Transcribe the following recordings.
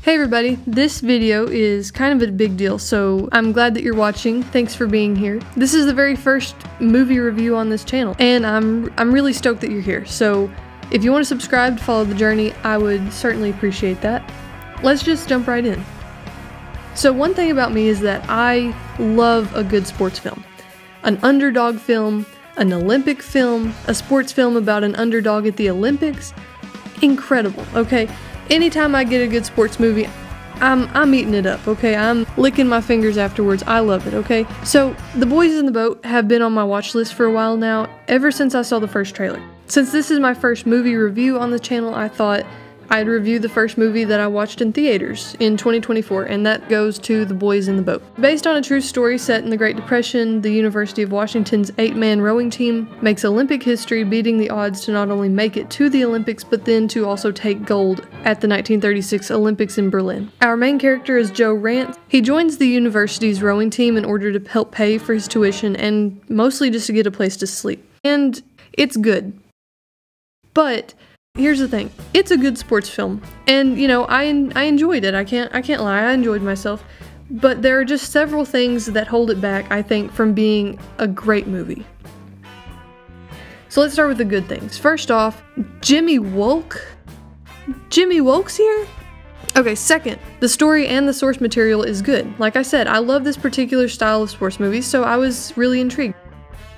Hey everybody, this video is kind of a big deal, so I'm glad that you're watching. Thanks for being here. This is the very first movie review on this channel, and I'm really stoked that you're here. So if you want to subscribe to follow the journey, I would certainly appreciate that. Let's just jump right in. So one thing about me is that I love a good sports film. An underdog film, an Olympic film, a sports film about an underdog at the Olympics. Incredible, okay? Anytime I get a good sports movie, I'm eating it up, okay? I'm licking my fingers afterwards. I love it, okay? So, The Boys in the Boat have been on my watch list for a while now, ever since I saw the first trailer. Since this is my first movie review on the channel, I thought I'd review the first movie that I watched in theaters in 2024, and that goes to The Boys in the Boat. Based on a true story set in the Great Depression, the University of Washington's 8-man rowing team makes Olympic history, beating the odds to not only make it to the Olympics, but then to also take gold at the 1936 Olympics in Berlin. Our main character is Joe Ranft. He joins the university's rowing team in order to help pay for his tuition and mostly just to get a place to sleep. And it's good. But here's the thing, it's a good sports film, and you know, I enjoyed it. I can't lie, I enjoyed myself, but there are just several things that hold it back, I think, from being a great movie. So let's start with the good things. First off, Jimmy Wolk? Jimmy Wolk's here? Okay, second, the story and the source material is good. Like I said, I love this particular style of sports movies, so I was really intrigued.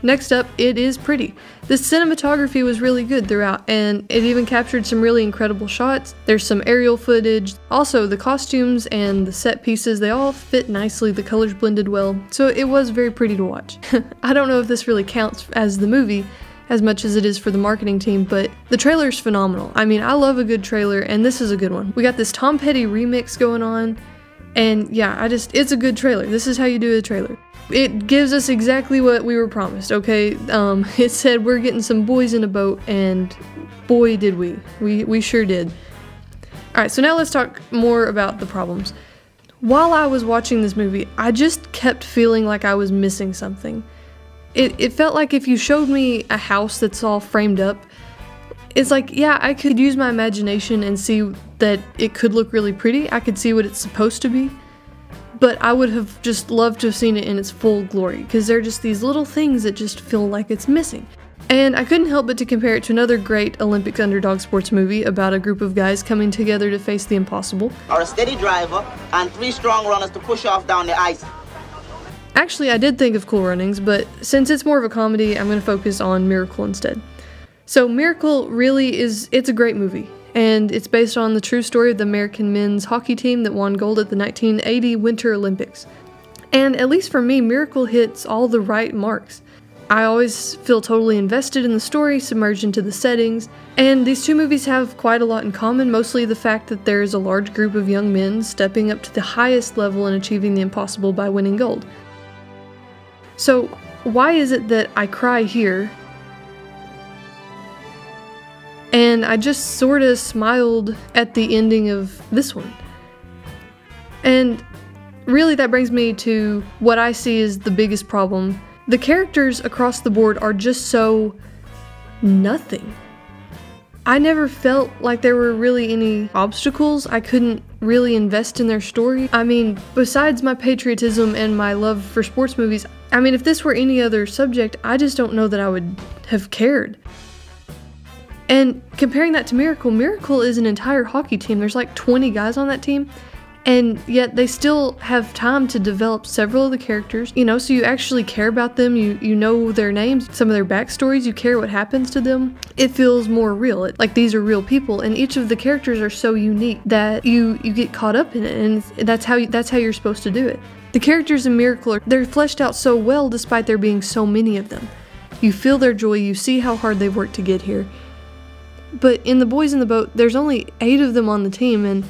Next up, it is pretty. The cinematography was really good throughout, and it even captured some really incredible shots. There's some aerial footage. Also, the costumes and the set pieces, they all fit nicely, the colors blended well, so it was very pretty to watch. I don't know if this really counts as the movie as much as it is for the marketing team, but the trailer is phenomenal. I mean, I love a good trailer, and this is a good one. We got this Tom Petty remix going on, and yeah, it's a good trailer. This is how you do a trailer. It gives us exactly what we were promised, okay? It said we're getting some boys in a boat, and boy did we. We sure did. Alright, so now let's talk more about the problems. While I was watching this movie, I just kept feeling like I was missing something. It felt like if you showed me a house that's all framed up, it's like, yeah, I could use my imagination and see that it could look really pretty. I could see what it's supposed to be. But I would have just loved to have seen it in its full glory, because they're just these little things that just feel like it's missing. And I couldn't help but to compare it to another great Olympic underdog sports movie about a group of guys coming together to face the impossible. Or a steady driver and 3 strong runners to push off down the ice. Actually, I did think of Cool Runnings, but since it's more of a comedy, I'm going to focus on Miracle instead. So Miracle really it's a great movie. And it's based on the true story of the American men's hockey team that won gold at the 1980 Winter Olympics. And at least for me, Miracle hits all the right marks. I always feel totally invested in the story, submerged into the settings, and these two movies have quite a lot in common, mostly the fact that there is a large group of young men stepping up to the highest level and achieving the impossible by winning gold. So why is it that I cry here? And I just sort of smiled at the ending of this one. And really that brings me to what I see as the biggest problem. The characters across the board are just so nothing. I never felt like there were really any obstacles. I couldn't really invest in their story. I mean, besides my patriotism and my love for sports movies, I mean, if this were any other subject, I just don't know that I would have cared. And comparing that to Miracle, Miracle is an entire hockey team. There's like 20 guys on that team, and yet they still have time to develop several of the characters, you know, so you actually care about them, you know their names, some of their backstories, you care what happens to them. It feels more real, like these are real people, and each of the characters are so unique that you get caught up in it, and that's how you're supposed to do it. The characters in Miracle, they're fleshed out so well despite there being so many of them. You feel their joy, you see how hard they've worked to get here. But in The Boys in the Boat, there's only 8 of them on the team, and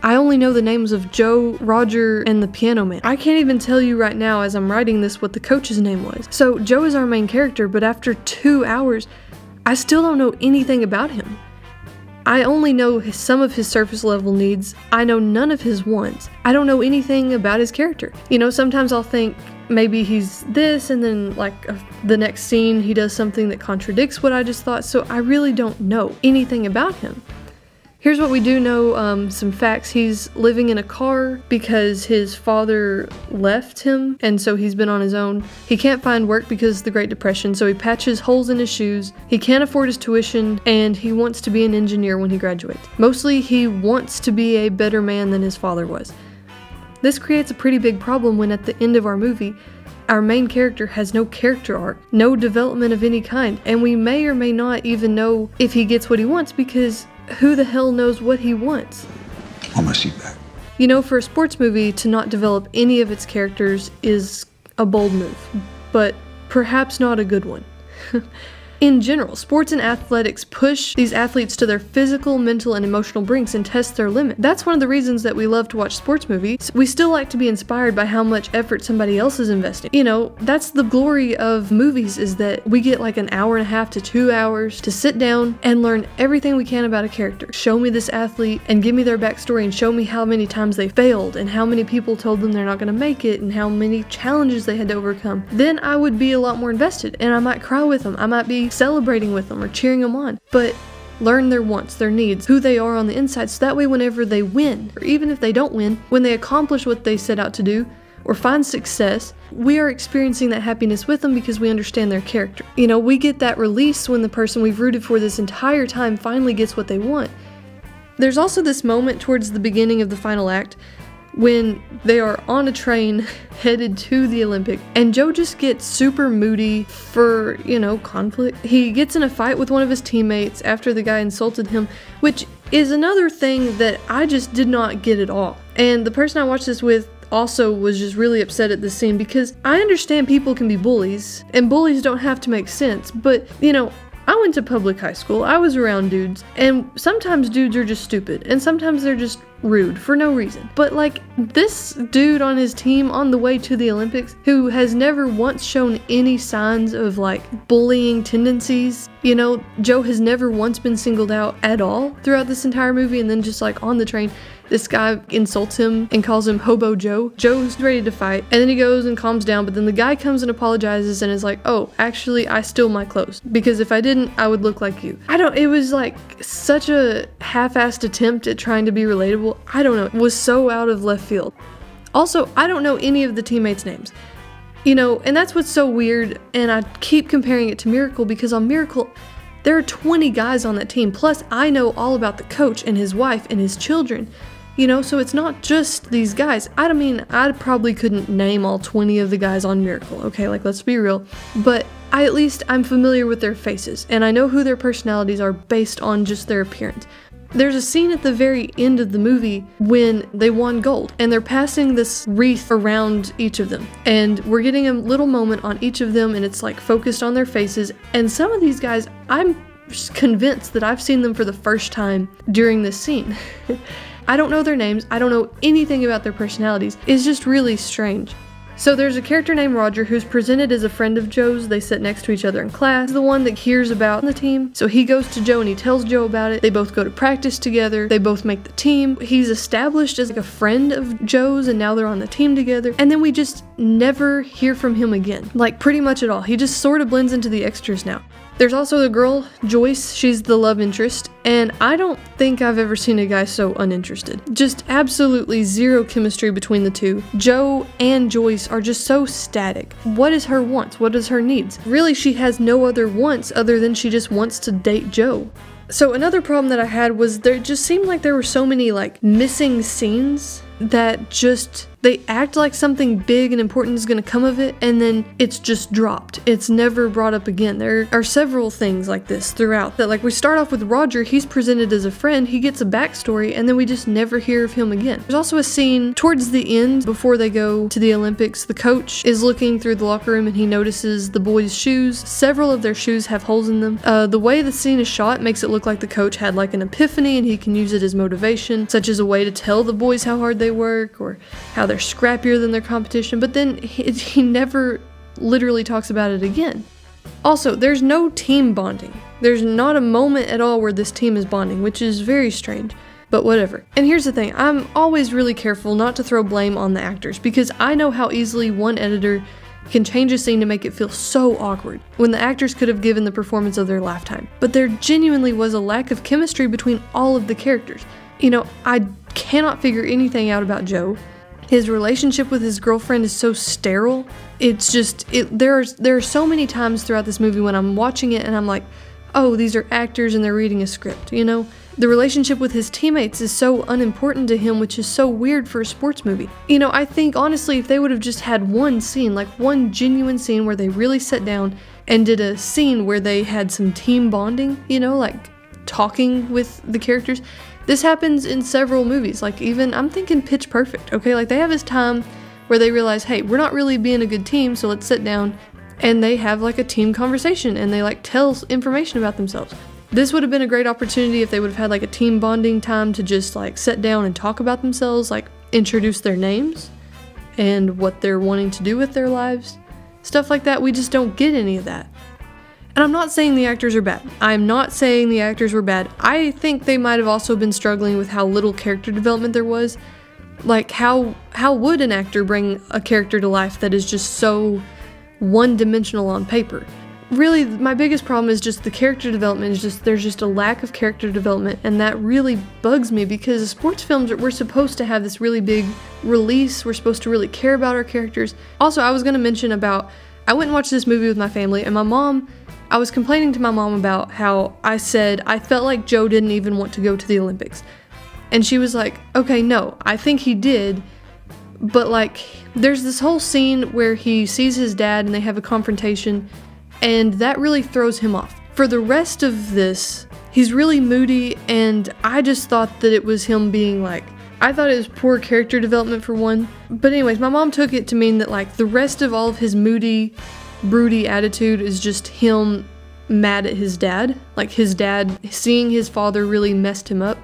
I only know the names of Joe, Roger, and the Piano Man. I can't even tell you right now as I'm writing this what the coach's name was. So Joe is our main character, but after 2 hours, I still don't know anything about him. I only know some of his surface level needs. I know none of his wants. I don't know anything about his character. You know, sometimes I'll think maybe he's this, and then like the next scene he does something that contradicts what I just thought, so I really don't know anything about him. Here's what we do know, some facts. He's living in a car because his father left him, and so he's been on his own. He can't find work because of the Great Depression, so he patches holes in his shoes. He can't afford his tuition, and he wants to be an engineer when he graduates. Mostly, he wants to be a better man than his father was. This creates a pretty big problem when at the end of our movie, our main character has no character arc, no development of any kind, and we may or may not even know if he gets what he wants because who the hell knows what he wants? I want my seat back. You know, for a sports movie to not develop any of its characters is a bold move, but perhaps not a good one. In general, sports and athletics push these athletes to their physical, mental, and emotional brinks and test their limit. That's one of the reasons that we love to watch sports movies. We still like to be inspired by how much effort somebody else is investing. You know, that's the glory of movies, is that we get like an hour and a half to 2 hours to sit down and learn everything we can about a character. Show me this athlete and give me their backstory and show me how many times they failed and how many people told them they're not going to make it and how many challenges they had to overcome. Then I would be a lot more invested and I might cry with them. I might be celebrating with them or cheering them on, but learn their wants, their needs, who they are on the inside, so that way whenever they win, or even if they don't win, when they accomplish what they set out to do or find success, we are experiencing that happiness with them because we understand their character. You know, we get that release when the person we've rooted for this entire time finally gets what they want. There's also this moment towards the beginning of the final act when they are on a train headed to the Olympics, and Joe just gets super moody for, you know, conflict. He gets in a fight with one of his teammates after the guy insulted him, which is another thing that I just did not get at all. And the person I watched this with also was just really upset at this scene because I understand people can be bullies, and bullies don't have to make sense, but, you know, I went to public high school, I was around dudes, and sometimes dudes are just stupid, and sometimes they're just rude for no reason. But like, this dude on his team on the way to the Olympics, who has never once shown any signs of like bullying tendencies, you know, Joe has never once been singled out at all throughout this entire movie, and then just like on the train, this guy insults him and calls him Hobo Joe. Joe's ready to fight, and then he goes and calms down, but then the guy comes and apologizes and is like, oh, actually, I steal my clothes, because if I didn't, I would look like you. It was like such a half-assed attempt at trying to be relatable. I don't know, it was so out of left field. Also, I don't know any of the teammates' names. You know, and that's what's so weird, and I keep comparing it to Miracle, because on Miracle, there are 20 guys on that team, plus I know all about the coach and his wife and his children. You know, so it's not just these guys. I mean, I probably couldn't name all 20 of the guys on Miracle, okay? Like, let's be real. But at least I'm familiar with their faces, and I know who their personalities are based on just their appearance. There's a scene at the very end of the movie when they won gold, and they're passing this wreath around each of them. And we're getting a little moment on each of them, and it's like focused on their faces. And some of these guys, I'm convinced that I've seen them for the first time during this scene. I don't know their names, I don't know anything about their personalities. It's just really strange. So there's a character named Roger who's presented as a friend of Joe's. They sit next to each other in class. The one that hears about the team. So he goes to Joe and he tells Joe about it. They both go to practice together. They both make the team. He's established as like a friend of Joe's, and now they're on the team together. And then we just never hear from him again. Like, pretty much at all. He just sort of blends into the extras now. There's also the girl, Joyce. She's the love interest, and I don't think I've ever seen a guy so uninterested. Just absolutely zero chemistry between the two. Joe and Joyce are just so static. What is her wants? What is her needs? Really, she has no other wants other than she just wants to date Joe. So another problem that I had was there just seemed like there were so many like missing scenes that just, they act like something big and important is going to come of it, and then it's just dropped. It's never brought up again. There are several things like this throughout that, like, we start off with Roger, he's presented as a friend, he gets a backstory, and then we just never hear of him again. There's also a scene towards the end before they go to the Olympics. The coach is looking through the locker room and he notices the boys' shoes. Several of their shoes have holes in them. The way the scene is shot makes it look like the coach had like an epiphany and he can use it as motivation, such as a way to tell the boys how hard they work or how they're scrappier than their competition, but then he never literally talks about it again. Also, there's no team bonding. There's not a moment at all where this team is bonding, which is very strange, but whatever. And here's the thing, I'm always really careful not to throw blame on the actors, because I know how easily one editor can change a scene to make it feel so awkward, when the actors could have given the performance of their lifetime. But there genuinely was a lack of chemistry between all of the characters. You know, I cannot figure anything out about Joe. His relationship with his girlfriend is so sterile. It's just, there are so many times throughout this movie when I'm watching it and I'm like, oh, these are actors and they're reading a script, you know? The relationship with his teammates is so unimportant to him, which is so weird for a sports movie. You know, I think honestly, if they would have just had one scene, like one genuine scene where they really sat down and did a scene where they had some team bonding, you know, like talking with the characters. This happens in several movies, like even, I'm thinking Pitch Perfect, okay? Like they have this time where they realize, hey, we're not really being a good team, so let's sit down, and they have like a team conversation and they like tell information about themselves. This would have been a great opportunity if they would have had like a team bonding time to just like sit down and talk about themselves, like introduce their names and what they're wanting to do with their lives. Stuff like that, we just don't get any of that. And I'm not saying the actors are bad. I'm not saying the actors were bad. I think they might have also been struggling with how little character development there was. Like how would an actor bring a character to life that is just so one-dimensional on paper? Really, my biggest problem is just the character development is just, there's just a lack of character development, and that really bugs me because sports films, we're supposed to have this really big release, we're supposed to really care about our characters. Also, I was going to mention about, I went and watched this movie with my family, and my mom, I was complaining to my mom about how I said I felt like Joe didn't even want to go to the Olympics. And she was like, okay, no, I think he did, but like, there's this whole scene where he sees his dad and they have a confrontation, and that really throws him off. For the rest of this, he's really moody, and I just thought that it was him being like, I thought it was poor character development for one. But anyways, my mom took it to mean that like the rest of all of his moody, broody attitude is just him mad at his dad. Like his dad, seeing his father really messed him up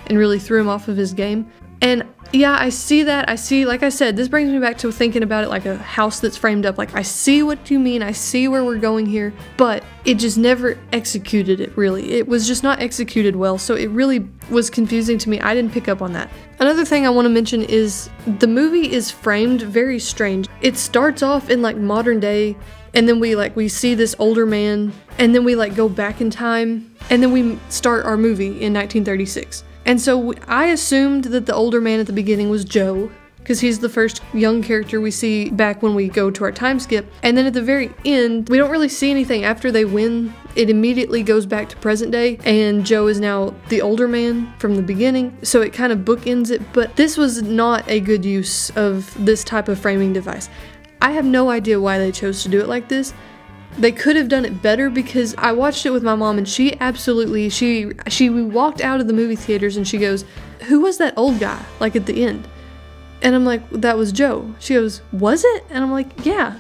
and really threw him off of his game. And yeah, I see that. I see, like I said, this brings me back to thinking about it like a house that's framed up. Like, I see what you mean. I see where we're going here, but it just never executed it, really. It was just not executed well, so it really was confusing to me. I didn't pick up on that. Another thing I want to mention is the movie is framed very strange. It starts off in like modern day, and then we see this older man, and then we like go back in time, and then we start our movie in 1936. And so I assumed that the older man at the beginning was Joe, because he's the first young character we see back when we go to our time skip. And then at the very end, we don't really see anything after they win. It immediately goes back to present day, and Joe is now the older man from the beginning. So it kind of bookends it, but this was not a good use of this type of framing device. I have no idea why they chose to do it like this. They could have done it better, because I watched it with my mom and she absolutely, she walked out of the movie theaters and she goes, who was that old guy, like at the end? And I'm like, that was Joe. She goes, was it? And I'm like, yeah.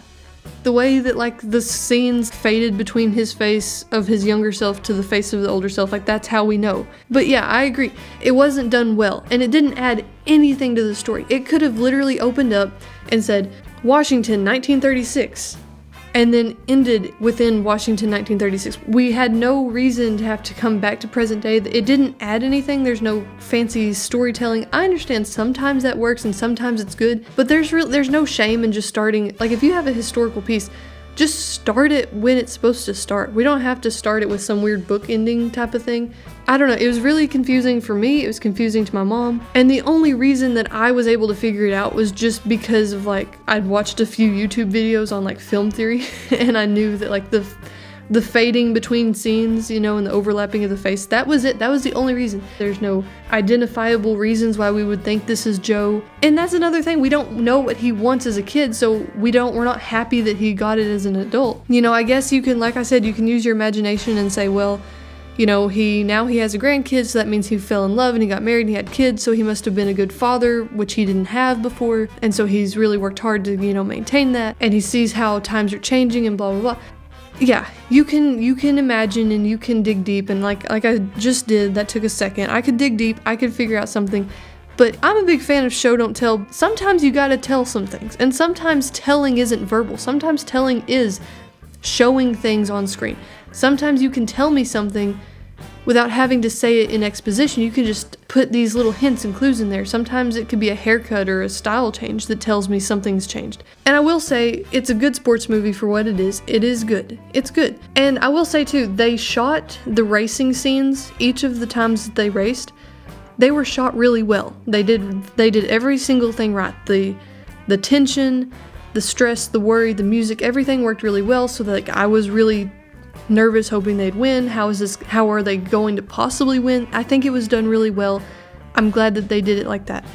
The way that like the scenes faded between his face of his younger self to the face of the older self, like that's how we know. But yeah, I agree. It wasn't done well, and it didn't add anything to the story. It could have literally opened up and said, Washington, 1936. And then ended within Washington 1936. We had no reason to have to come back to present day. It didn't add anything. There's no fancy storytelling. I understand sometimes that works and sometimes it's good, but there's no shame in just starting. Like if you have a historical piece, just start it when it's supposed to start. We don't have to start it with some weird book ending type of thing. I don't know, it was really confusing for me, it was confusing to my mom, and the only reason that I was able to figure it out was just because of like, I'd watched a few YouTube videos on like film theory, and I knew that like the fading between scenes, you know, and the overlapping of the face, that was it. That was the only reason. There's no identifiable reasons why we would think this is Joe. And that's another thing, we don't know what he wants as a kid, so we're not happy that he got it as an adult. You know, I guess you can, like I said, you can use your imagination and say, well, you know, now he has a grandkid, so that means he fell in love and he got married and he had kids, so he must have been a good father, which he didn't have before, and so he's really worked hard to, you know, maintain that, and he sees how times are changing and blah, blah, blah. Yeah, you can imagine and you can dig deep, and like I just did, that took a second. I could dig deep, I could figure out something, but I'm a big fan of show don't tell. Sometimes you gotta tell some things, and sometimes telling isn't verbal. Sometimes telling is showing things on screen. Sometimes you can tell me something without having to say it in exposition. You can just put these little hints and clues in there. Sometimes it could be a haircut or a style change that tells me something's changed. And I will say, it's a good sports movie for what it is. It is good. It's good. And I will say too, they shot the racing scenes each of the times that they raced. They were shot really well. They did every single thing right. The tension, the stress, the worry, the music, everything worked really well, so that like, I was really nervous hoping they'd win. How are they going to possibly win? I think it was done really well. I'm glad that they did it like that.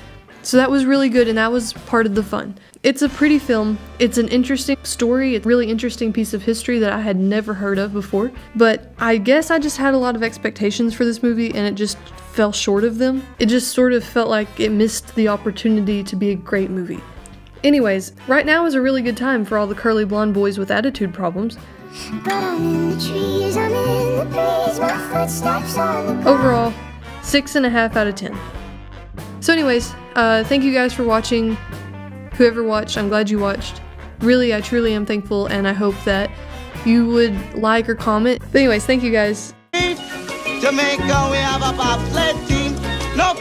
So that was really good, and that was part of the fun. It's a pretty film. It's an interesting story. It's a really interesting piece of history that I had never heard of before. But I guess I just had a lot of expectations for this movie, and it just fell short of them. It just sort of felt like it missed the opportunity to be a great movie. Anyways, right now is a really good time for all the curly blonde boys with attitude problems. But I'm in the trees, I'm in the breeze, my footsteps on the ground. Overall, 6.5 out of 10. So anyways, thank you guys for watching. Whoever watched, I'm glad you watched. Really, I truly am thankful, and I hope that you would like or comment. But anyways, thank you guys. Jamaica, we have a bobsled team. No